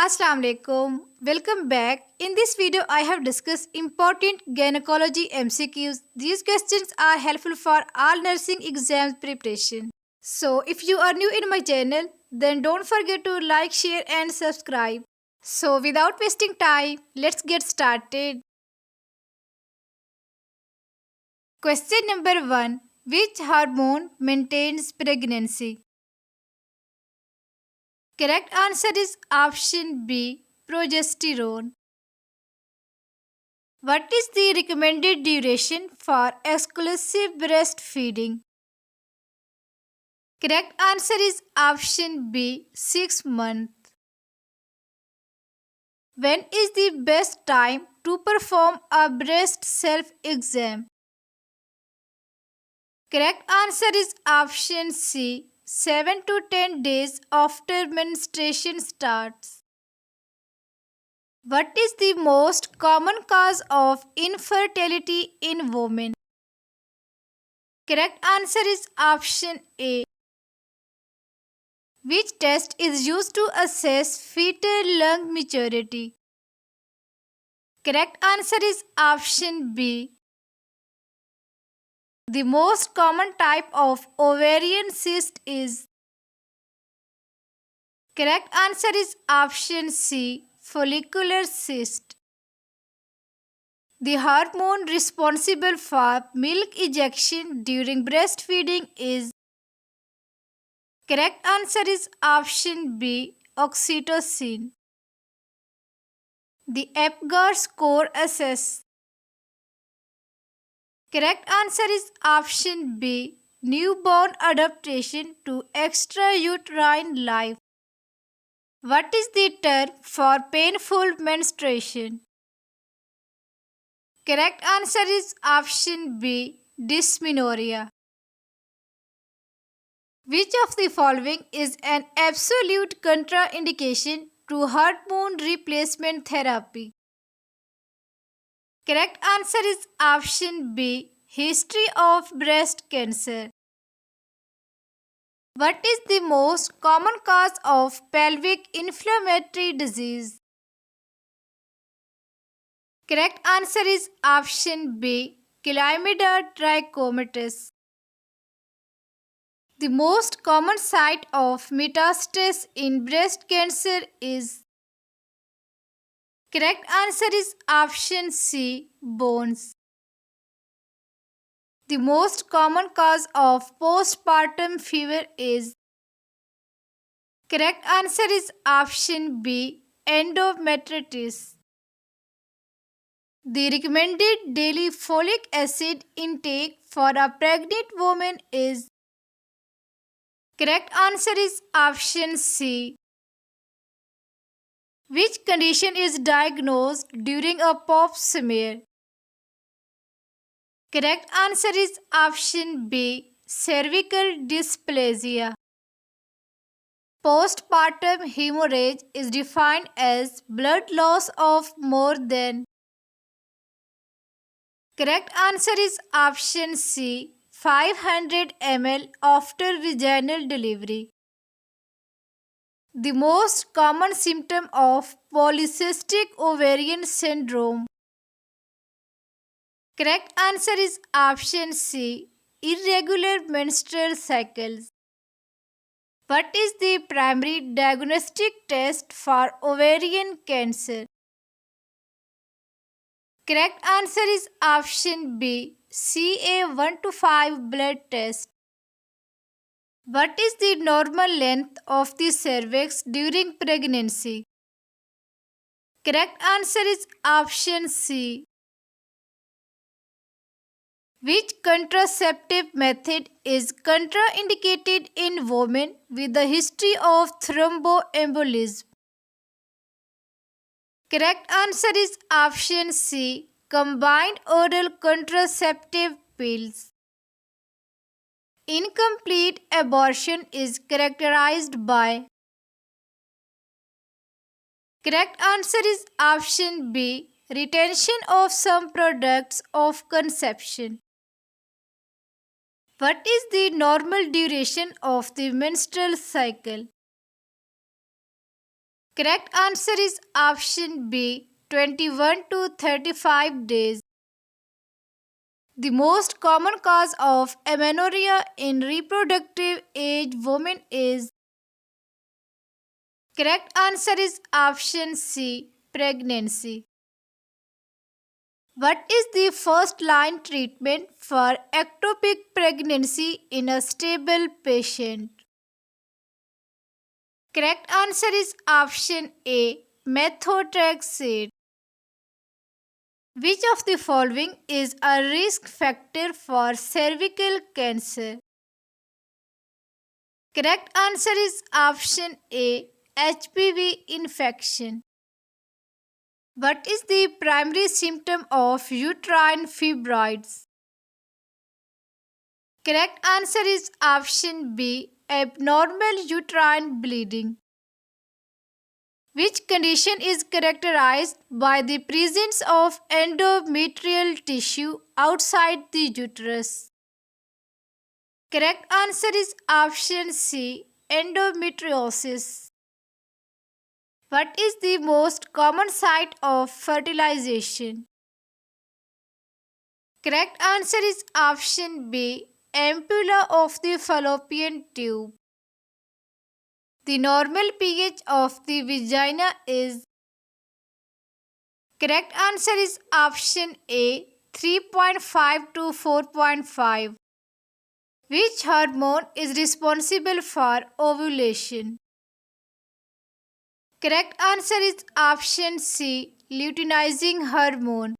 Assalamu alaikum. Welcome back. In this video, I have discussed important gynecology MCQs. These questions are helpful for all nursing exams preparation. So, if you are new in my channel, then don't forget to like, share, and subscribe. So, without wasting time, let's get started. Question number 1. Which hormone maintains pregnancy? Correct answer is option B, progesterone. What is the recommended duration for exclusive breastfeeding? Correct answer is option B, 6 months. When is the best time to perform a breast self-exam? Correct answer is option C, 7 to 10 days after menstruation starts. What is the most common cause of infertility in women? Correct answer is option A. Which test is used to assess fetal lung maturity? Correct answer is option B. The most common type of ovarian cyst is. Correct answer is option C, follicular cyst. The hormone responsible for milk ejection during breastfeeding is. Correct answer is option B, oxytocin. The Apgar score assess. Correct answer is option B, newborn adaptation to extrauterine life. What is the term for painful menstruation? Correct answer is option B, dysmenorrhea. Which of the following is an absolute contraindication to hormone replacement therapy? Correct answer is option B, history of breast cancer. What is the most common cause of pelvic inflammatory disease? Correct answer is option B, Chlamydia trachomatis. The most common site of metastasis in breast cancer is. Correct answer is option C, bones. The most common cause of postpartum fever is. Correct answer is option B, endometritis. The recommended daily folic acid intake for a pregnant woman is. Correct answer is option C. Which condition is diagnosed during a pap smear? Correct answer is option B, cervical dysplasia. Postpartum hemorrhage is defined as blood loss of more than. Correct answer is option C, 500 ml after vaginal delivery. The most common symptom of polycystic ovarian syndrome. Correct answer is option C, irregular menstrual cycles. What is the primary diagnostic test for ovarian cancer? Correct answer is option B, CA1 to 5 blood test. What is the normal length of the cervix during pregnancy? Correct answer is option C. Which contraceptive method is contraindicated in women with a history of thromboembolism? Correct answer is option C, combined oral contraceptive pills. Incomplete abortion is characterized by. Correct answer is option B, retention of some products of conception. What is the normal duration of the menstrual cycle? Correct answer is option B, 21 to 35 days. The most common cause of amenorrhea in reproductive age women is. Correct answer is option C, pregnancy. What is the first line treatment for ectopic pregnancy in a stable patient? Correct answer is option A, methotrexate. Which of the following is a risk factor for cervical cancer? Correct answer is option A, HPV infection. What is the primary symptom of uterine fibroids? Correct answer is option B, abnormal uterine bleeding. Which condition is characterized by the presence of endometrial tissue outside the uterus? Correct answer is option C, endometriosis. What is the most common site of fertilization? Correct answer is option B, ampulla of the fallopian tube. The normal pH of the vagina is. Correct answer is option A, 3.5 to 4.5. Which hormone is responsible for ovulation? Correct answer is option C, luteinizing hormone.